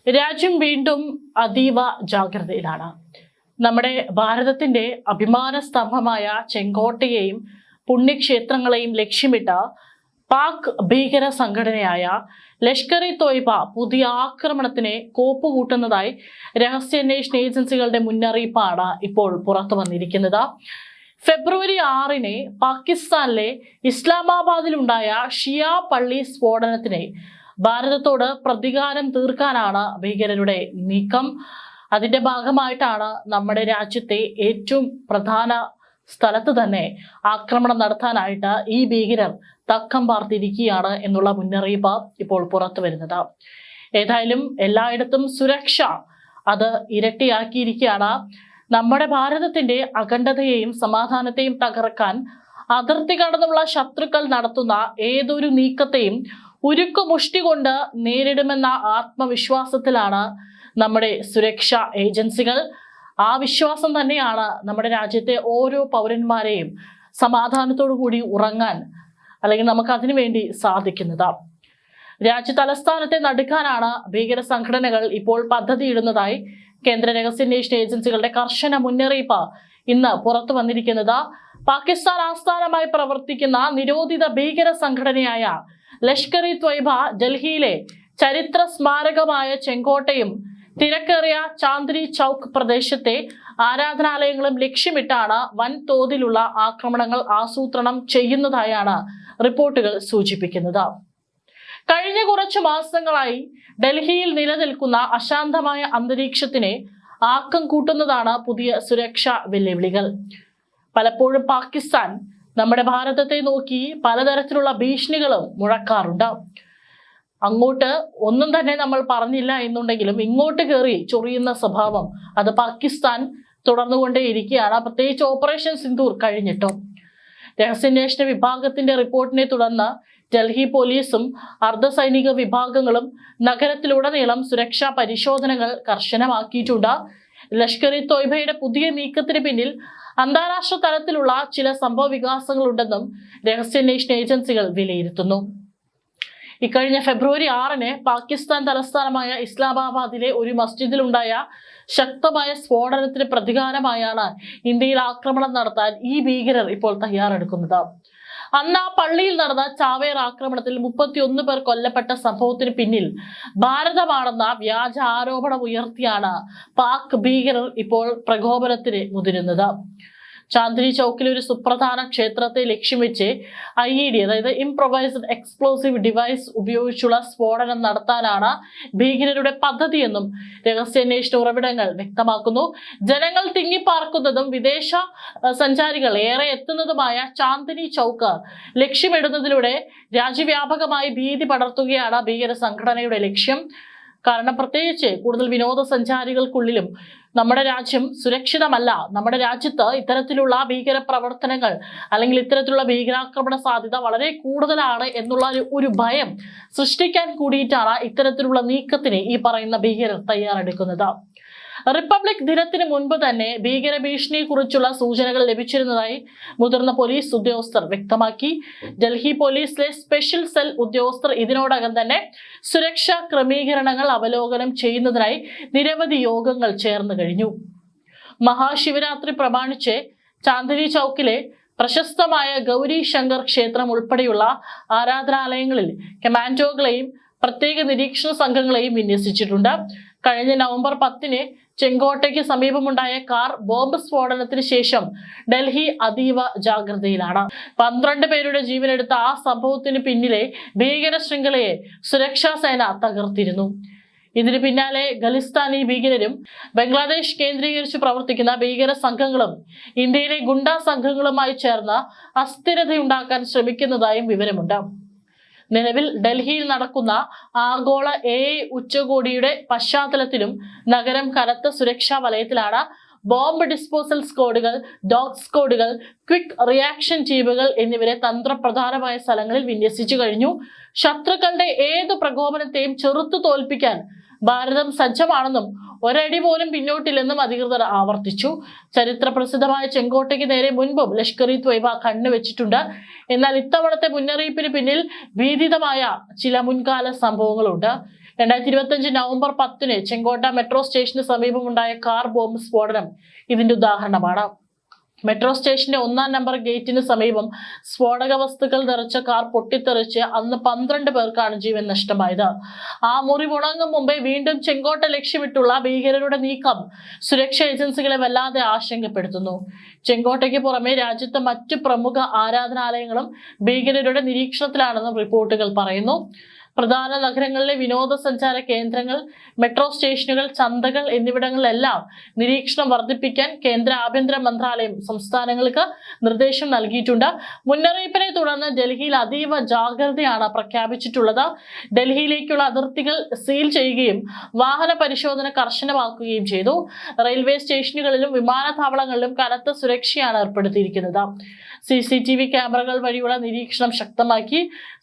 രാജ്യം വീണ്ടും അതീവ ജാഗ്രതയിലാണ്. നമ്മുടെ ഭാരതത്തിന്റെ അഭിമാന സ്തംഭമായ ചെങ്കോട്ടയെയും പുണ്യക്ഷേത്രങ്ങളെയും ലക്ഷ്യമിട്ട പാക് ഭീകര സംഘടനയായ ലഷ്കർ-ഇ-തോയ്ബ പുതിയ ആക്രമണത്തിന് കോപ്പുകൂട്ടുന്നതായി രഹസ്യാന്വേഷണ ഏജൻസികളുടെ മുന്നറിയിപ്പാണ് ഇപ്പോൾ പുറത്തു വന്നിരിക്കുന്നത്. ഫെബ്രുവരി 6 പാകിസ്ഥാനിലെ ഇസ്ലാമാബാദിലുണ്ടായ ഷിയ പള്ളി സ്ഫോടനത്തിന് ഭാരതത്തോട് പ്രതികാരം തീർക്കാനാണ് ഭീകരരുടെ നീക്കം. അതിന്റെ ഭാഗമായിട്ടാണ് നമ്മുടെ രാജ്യത്തെ ഏറ്റവും പ്രധാന സ്ഥലത്ത് തന്നെ ആക്രമണം നടത്താനായിട്ട് ഈ ഭീകരർ തക്കം പാർത്തിരിക്കുകയാണ് എന്നുള്ള മുന്നറിയിപ്പ് ഇപ്പോൾ പുറത്തു വരുന്നത്. ഏതായാലും എല്ലായിടത്തും സുരക്ഷ അത് ഇരട്ടിയാക്കിയിരിക്കുകയാണ്. നമ്മുടെ ഭാരതത്തിന്റെ അഖണ്ഡതയെയും സമാധാനത്തെയും തകർക്കാൻ അതിർത്തി കടന്നുള്ള ശത്രുക്കൾ നടത്തുന്ന ഏതൊരു നീക്കത്തെയും ഉരുക്കുമുഷ്ടി കൊണ്ട് നേരിടുമെന്ന ആത്മവിശ്വാസത്തിലാണ് നമ്മുടെ സുരക്ഷാ ഏജൻസികൾ. ആ വിശ്വാസം തന്നെയാണ് നമ്മുടെ രാജ്യത്തെ ഓരോ പൗരന്മാരെയും സമാധാനത്തോടു കൂടി ഉറങ്ങാൻ അല്ലെങ്കിൽ നമുക്ക് അതിനു വേണ്ടി സാധിക്കുന്നത്. രാജ്യ തലസ്ഥാനത്തെ നടുക്കാനാണ് ഭീകര സംഘടനകൾ ഇപ്പോൾ പദ്ധതിയിടുന്നതായി കേന്ദ്ര രഹസ്യാന്വേഷണ ഏജൻസികളുടെ കർശന മുന്നറിയിപ്പ് ഇന്ന് പുറത്തു വന്നിരിക്കുന്നത്. പാകിസ്ഥാൻ ആസ്ഥാനമായി പ്രവർത്തിക്കുന്ന നിരോധിത ഭീകര സംഘടനയായ ലഷ്കർ-ഇ-തോയ്ബ ഡൽഹിയിലെ ചരിത്ര സ്മാരകമായ ചെങ്കോട്ടയും തിരക്കേറിയ ചാന്ദിനി ചൗക്ക് പ്രദേശത്തെ ആരാധനാലയങ്ങളും ലക്ഷ്യമിട്ടാണ് വൻതോതിലുള്ള ആക്രമണങ്ങൾ ആസൂത്രണം ചെയ്യുന്നതായാണ് റിപ്പോർട്ടുകൾ സൂചിപ്പിക്കുന്നത്. കഴിഞ്ഞ കുറച്ചു മാസങ്ങളായി ഡൽഹിയിൽ നിലനിൽക്കുന്ന അശാന്തമായ അന്തരീക്ഷത്തിന് ആക്കം കൂട്ടുന്നതാണ് പുതിയ സുരക്ഷാ വെല്ലുവിളികൾ. പലപ്പോഴും പാകിസ്ഥാൻ നമ്മുടെ ഭാരതത്തെ നോക്കി പലതരത്തിലുള്ള ഭീഷണികളും മുഴക്കാറുണ്ട്. അങ്ങോട്ട് ഒന്നും തന്നെ നമ്മൾ പറഞ്ഞില്ല എന്നുണ്ടെങ്കിലും ഇങ്ങോട്ട് കയറി ചൊറിയുന്ന സ്വഭാവം അത് പാകിസ്ഥാൻ തുടർന്നുകൊണ്ടേയിരിക്കുകയാണ്. പ്രത്യേകിച്ച് ഓപ്പറേഷൻ സിന്ദൂർ കഴിഞ്ഞിട്ടും രഹസ്യാന്വേഷണ വിഭാഗത്തിന്റെ റിപ്പോർട്ടിനെ തുടർന്ന് ഡൽഹി പോലീസും അർദ്ധസൈനിക വിഭാഗങ്ങളും നഗരത്തിലുടനീളം സുരക്ഷാ പരിശോധനകൾ കർശനമാക്കിയിട്ടുണ്ട്. ലഷ്കർ-ഇ-തോയ്ബയുടെ പുതിയ നീക്കത്തിന് പിന്നിൽ അന്താരാഷ്ട്ര തലത്തിലുള്ള ചില സംഭവ വികാസങ്ങളുണ്ടെന്നും രഹസ്യാന്വേഷണ ഏജൻസികൾ വിലയിരുത്തുന്നു. ഇക്കഴിഞ്ഞ ഫെബ്രുവരി 6 പാകിസ്ഥാൻ തലസ്ഥാനമായ ഇസ്ലാമാബാദിലെ ഒരു മസ്ജിദിലുണ്ടായ ശക്തമായ സ്ഫോടനത്തിന് പ്രതികാരമായാണ് ഇന്ത്യയിൽ ആക്രമണം നടത്താൻ ഈ ഭീകരർ ഇപ്പോൾ തയ്യാറെടുക്കുന്നത്. അന്ന് ആ പള്ളിയിൽ നടന്ന ചാവേർ ആക്രമണത്തിൽ 31 പേർ കൊല്ലപ്പെട്ട സംഭവത്തിന് പിന്നിൽ ഭാരതമാണെന്ന വ്യാജ ആരോപണം ഉയർത്തിയാണ് പാക് ഭീകരർ ഇപ്പോൾ പ്രകോപനത്തിന് മുതിരുന്നത്. ചാന്ദിനി ചൗക്കിലെ ഒരു സുപ്രധാന ക്ഷേത്രത്തെ ലക്ഷ്യം വെച്ച് IED അതായത് ഇംപ്രൊവൈസ്ഡ് എക്സ്പ്ലോസീവ് ഡിവൈസ് ഉപയോഗിച്ചുള്ള സ്ഫോടനം നടത്താനാണ് ഭീകരരുടെ പദ്ധതിയെന്നും രഹസ്യാന്വേഷണ ഉറവിടങ്ങൾ വ്യക്തമാക്കുന്നു. ജനങ്ങൾ തിങ്ങിപ്പാർക്കുന്നതും വിദേശ സഞ്ചാരികൾ ഏറെ എത്തുന്നതുമായ ചാന്ദിനി ചൗക്ക് ലക്ഷ്യമിടുന്നതിലൂടെ രാജ്യവ്യാപകമായി ഭീതി പടർത്തുകയാണ് ഭീകര സംഘടനയുടെ ലക്ഷ്യം. കാരണം പ്രത്യേകിച്ച് കൂടുതൽ വിനോദസഞ്ചാരികൾക്കുള്ളിലും നമ്മുടെ രാജ്യം സുരക്ഷിതമല്ല. നമ്മുടെ രാജ്യത്ത് ഇത്തരത്തിലുള്ള ഭീകര പ്രവർത്തനങ്ങൾ അല്ലെങ്കിൽ ഇത്തരത്തിലുള്ള ഭീകരാക്രമണ സാധ്യത വളരെ കൂടുതലാണ് എന്നുള്ള ഒരു ഭയം സൃഷ്ടിക്കാൻ കൂടിയിട്ടാണ് ഇത്തരത്തിലുള്ള നീക്കത്തിന് ഈ പറയുന്ന ഭീകരർ തയ്യാറെടുക്കുന്നത്. റിപ്പബ്ലിക് ദിനത്തിന് മുൻപ് തന്നെ ഭീകര ഭീഷണിയെ കുറിച്ചുള്ള സൂചനകൾ ലഭിച്ചിരുന്നതായി മുതിർന്ന പോലീസ് ഉദ്യോഗസ്ഥർ വ്യക്തമാക്കി. ഡൽഹി പോലീസിലെ സ്പെഷ്യൽ സെൽ ഉദ്യോഗസ്ഥർ ഇതിനോടകം തന്നെ സുരക്ഷാ ക്രമീകരണങ്ങൾ അവലോകനം ചെയ്യുന്നതിനായി നിരവധി യോഗങ്ങൾ ചേർന്നു കഴിഞ്ഞു. മഹാശിവരാത്രി പ്രമാണിച്ച് ചാന്ദിനി ചൗക്കിലെ പ്രശസ്തമായ ഗൗരി ശങ്കർ ക്ഷേത്രം ഉൾപ്പെടെയുള്ള ആരാധനാലയങ്ങളിൽ കമാൻഡോകളെയും പ്രത്യേക നിരീക്ഷണ സംഘങ്ങളെയും വിന്യസിച്ചിട്ടുണ്ട്. കഴിഞ്ഞ നവംബർ 10 ചെങ്കോട്ടയ്ക്ക് സമീപമുണ്ടായ കാർ ബോംബ് സ്ഫോടനത്തിന് ശേഷം ഡൽഹി അതീവ ജാഗ്രതയിലാണ്. 12 പേരുടെ ജീവനെടുത്ത ആ സംഭവത്തിന് പിന്നിലെ ഭീകര ശൃംഖലയെ സുരക്ഷാ സേന തകർത്തിരുന്നു. ഇതിന് പിന്നാലെ ഖലിസ്ഥാനി ഭീകരരും ബംഗ്ലാദേശ് കേന്ദ്രീകരിച്ച് പ്രവർത്തിക്കുന്ന ഭീകര സംഘങ്ങളും ഇന്ത്യയിലെ ഗുണ്ടാ സംഘങ്ങളുമായി ചേർന്ന് അസ്ഥിരതയുണ്ടാക്കാൻ ശ്രമിക്കുന്നതായും വിവരമുണ്ട്. നിലവിൽ ഡൽഹിയിൽ നടക്കുന്ന ആഗോള AI ഉച്ചകോടിയുടെ പശ്ചാത്തലത്തിലും നഗരം കനത്ത സുരക്ഷാ വലയത്തിലാണ്. ബോംബ് ഡിസ്പോസൽ സ്ക്വാഡുകൾ, ഡോഗ് സ്ക്വാഡുകൾ, ക്വിക്ക് റിയാക്ഷൻ ടീമുകൾ എന്നിവരെ തന്ത്രപ്രധാനമായ സ്ഥലങ്ങളിൽ വിന്യസിച്ചു കഴിഞ്ഞു. ശത്രുക്കളുടെ ഏത് പ്രകോപനത്തെയും ചെറുത്തു തോൽപ്പിക്കാൻ ഭാരതം സജ്ജമാണെന്നും ഒരടി പോലും പിന്നോട്ടില്ലെന്നും അധികൃതർ ആവർത്തിച്ചു. ചരിത്ര പ്രസിദ്ധമായ ചെങ്കോട്ടയ്ക്ക് നേരെ മുൻപും ലഷ്കർ-ഇ-തോയ്ബ കണ്ണുവെച്ചിട്ടുണ്ട്. എന്നാൽ ഇത്തവണത്തെ മുന്നറിയിപ്പിന് പിന്നിൽ ഭീതിതമായ ചില മുൻകാല സംഭവങ്ങളുണ്ട്. 2025 നവംബർ 10 ചെങ്കോട്ട മെട്രോ സ്റ്റേഷന് സമീപമുണ്ടായ കാർ ബോംബ് സ്ഫോടനം ഇതിന്റെ ഉദാഹരണമാണ്. മെട്രോ സ്റ്റേഷന്റെ 1-ാം നമ്പർ ഗേറ്റിന് സമീപം സ്ഫോടക വസ്തുക്കൾ നിറച്ച കാർ പൊട്ടിത്തെറിച്ച് അന്ന് 12 പേർക്കാണ് ജീവൻ നഷ്ടമായത്. ആ മുറിവുണങ്ങും മുമ്പേ വീണ്ടും ചെങ്കോട്ട ലക്ഷ്യമിട്ടുള്ള ഭീകരരുടെ നീക്കം സുരക്ഷാ ഏജൻസികളെ വല്ലാതെ ആശങ്കപ്പെടുത്തുന്നു. ചെങ്കോട്ടയ്ക്ക് പുറമെ രാജ്യത്തെ മറ്റ് പ്രമുഖ ആരാധനാലയങ്ങളും ഭീകരരുടെ നിരീക്ഷണത്തിലാണെന്നും റിപ്പോർട്ടുകൾ പറയുന്നു. പ്രധാന നഗരങ്ങളിലെ വിനോദസഞ്ചാര കേന്ദ്രങ്ങൾ, മെട്രോ സ്റ്റേഷനുകൾ, ചന്തകൾ എന്നിവിടങ്ങളിലെല്ലാം നിരീക്ഷണം വർദ്ധിപ്പിക്കാൻ കേന്ദ്ര ആഭ്യന്തര മന്ത്രാലയം സംസ്ഥാനങ്ങൾക്ക് നിർദ്ദേശം നൽകിയിട്ടുണ്ട്. മുന്നറിയിപ്പിനെ തുടർന്ന് ഡൽഹിയിൽ അതീവ ജാഗ്രതയാണ് പ്രഖ്യാപിച്ചിട്ടുള്ളത്. ഡൽഹിയിലേക്കുള്ള അതിർത്തികൾ സീൽ ചെയ്യുകയും വാഹന പരിശോധന കർശനമാക്കുകയും ചെയ്തു. റെയിൽവേ സ്റ്റേഷനുകളിലും വിമാനത്താവളങ്ങളിലും കനത്ത സുരക്ഷയാണ് ഏർപ്പെടുത്തിയിരിക്കുന്നത്. CCTV ക്യാമറകൾ വഴിയുള്ള നിരീക്ഷണം ശക്തമാക്കി.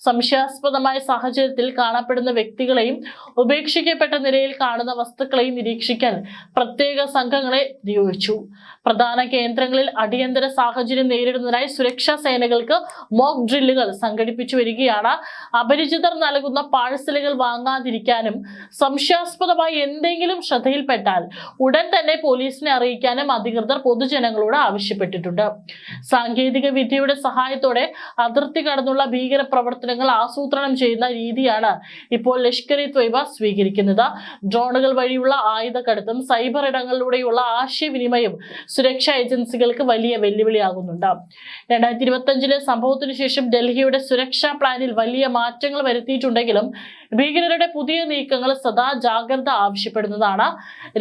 സംശയാസ്പദമായ സാഹചര്യത്തിൽ കാണപ്പെടുന്ന വ്യക്തികളെയും ഉപേക്ഷിക്കപ്പെട്ട നിലയിൽ കാണുന്ന വസ്തുക്കളെയും നിരീക്ഷിക്കാൻ പ്രത്യേക സംഘങ്ങളെ നിയോഗിച്ചു. പ്രധാന കേന്ദ്രങ്ങളിൽ അടിയന്തര സാഹചര്യം നേരിടുന്നതിനായി സുരക്ഷാ സേനകൾക്ക് മോക്ക് ഡ്രില്ലുകൾ സംഘടിപ്പിച്ചു വരികയാണ്. അപരിചിതർ നൽകുന്ന പാഴ്സലുകൾ വാങ്ങാതിരിക്കാനും സംശയാസ്പദമായി എന്തെങ്കിലും ശ്രദ്ധയിൽപ്പെട്ടാൽ ഉടൻ തന്നെ പോലീസിനെ അറിയിക്കാനും അധികൃതർ പൊതുജനങ്ങളോട് ആവശ്യപ്പെട്ടിട്ടുണ്ട്. സാങ്കേതിക വിദ്യയുടെ സഹായത്തോടെ അതിർത്തി കടന്നുള്ള ഭീകര പ്രവർത്തനങ്ങൾ ആസൂത്രണം ചെയ്യുന്ന രീതിയാണ് ഇപ്പോൾ ലഷ്കർ-ഇ-ത്വയ്ബ സ്വീകരിക്കുന്നത്. ഡ്രോണുകൾ വഴിയുള്ള ആയുധക്കടത്തും സൈബർ ഇടങ്ങളിലൂടെയുള്ള ആശയവിനിമയം സുരക്ഷാ ഏജൻസികൾക്ക് വലിയ വെല്ലുവിളിയാകുന്നുണ്ട്. 2025 സംഭവത്തിനു ശേഷം ഡൽഹിയുടെ സുരക്ഷാ പ്ലാനിൽ വലിയ മാറ്റങ്ങൾ വരുത്തിയിട്ടുണ്ടെങ്കിലും ഭീകരരുടെ പുതിയ നീക്കങ്ങൾ സദാ ജാഗ്രത ആവശ്യപ്പെടുന്നതാണ്.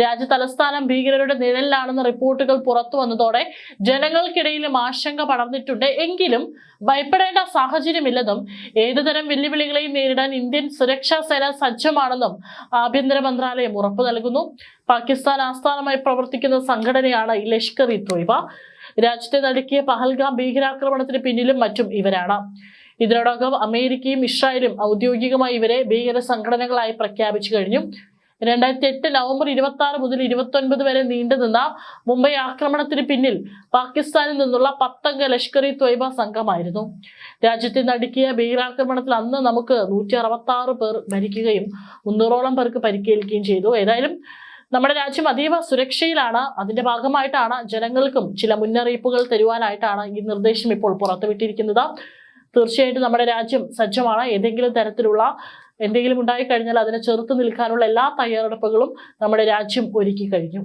രാജ്യ തലസ്ഥാനം ഭീകരരുടെ നിഴലിലാണെന്ന റിപ്പോർട്ടുകൾ പുറത്തു വന്നതോടെ ജനങ്ങൾക്കിടയിലും ആശങ്ക പടർന്നിട്ടുണ്ട്. എങ്കിലും ഭയപ്പെടേണ്ട സാഹചര്യമില്ലെന്നും ഏതുതരം വെല്ലുവിളികളെയും നേരിടാൻ ഇന്ത്യൻ സുരക്ഷാ സേന സജ്ജമാണെന്നും ആഭ്യന്തര മന്ത്രാലയം ഉറപ്പു നൽകുന്നു. പാകിസ്ഥാൻ ആസ്ഥാനമായി പ്രവർത്തിക്കുന്ന സംഘടനയാണ് ലഷ്കർ-ഇ-ത്വയ്ബ. രാജ്യത്തെ നടുക്കിയ പഹൽഗാം ഭീകരാക്രമണത്തിന് പിന്നിലും മറ്റും ഇവരാണ്. ഇതിനോടകം അമേരിക്കയും ഇസ്രായേലും ഔദ്യോഗികമായി ഇവരെ ഭീകര സംഘടനകളായി പ്രഖ്യാപിച്ചു കഴിഞ്ഞു. 2008 നവംബർ 26 മുതൽ 29 വരെ നീണ്ടുനിന്ന മുംബൈ ആക്രമണത്തിന് പിന്നിൽ പാകിസ്ഥാനിൽ നിന്നുള്ള 10-അംഗ ലഷ്കർ-ഇ-ത്വയ്ബ സംഘമായിരുന്നു. രാജ്യത്തെ നടുക്കിയ ഭീകരാക്രമണത്തിൽ അന്ന് നമുക്ക് 166 പേർ മരിക്കുകയും 300ഓളം പേർക്ക് പരിക്കേൽക്കുകയും ചെയ്തു. ഏതായാലും നമ്മുടെ രാജ്യം അതീവ സുരക്ഷയിലാണ്. അതിന്റെ ഭാഗമായിട്ടാണ് ജനങ്ങൾക്കും ചില മുന്നറിയിപ്പുകൾ തരുവാനായിട്ടാണ് ഈ നിർദ്ദേശം ഇപ്പോൾ പുറത്തുവിട്ടിരിക്കുന്നത്. തീർച്ചയായിട്ടും നമ്മുടെ രാജ്യം സജ്ജമാണ്. ഏതെങ്കിലും തരത്തിലുള്ള എന്തെങ്കിലും ഉണ്ടായിക്കഴിഞ്ഞാൽ അതിനെ ചെറുത്തു നിൽക്കാനുള്ള എല്ലാ തയ്യാറെടുപ്പുകളും നമ്മുടെ രാജ്യം ഒരുക്കി കഴിഞ്ഞു.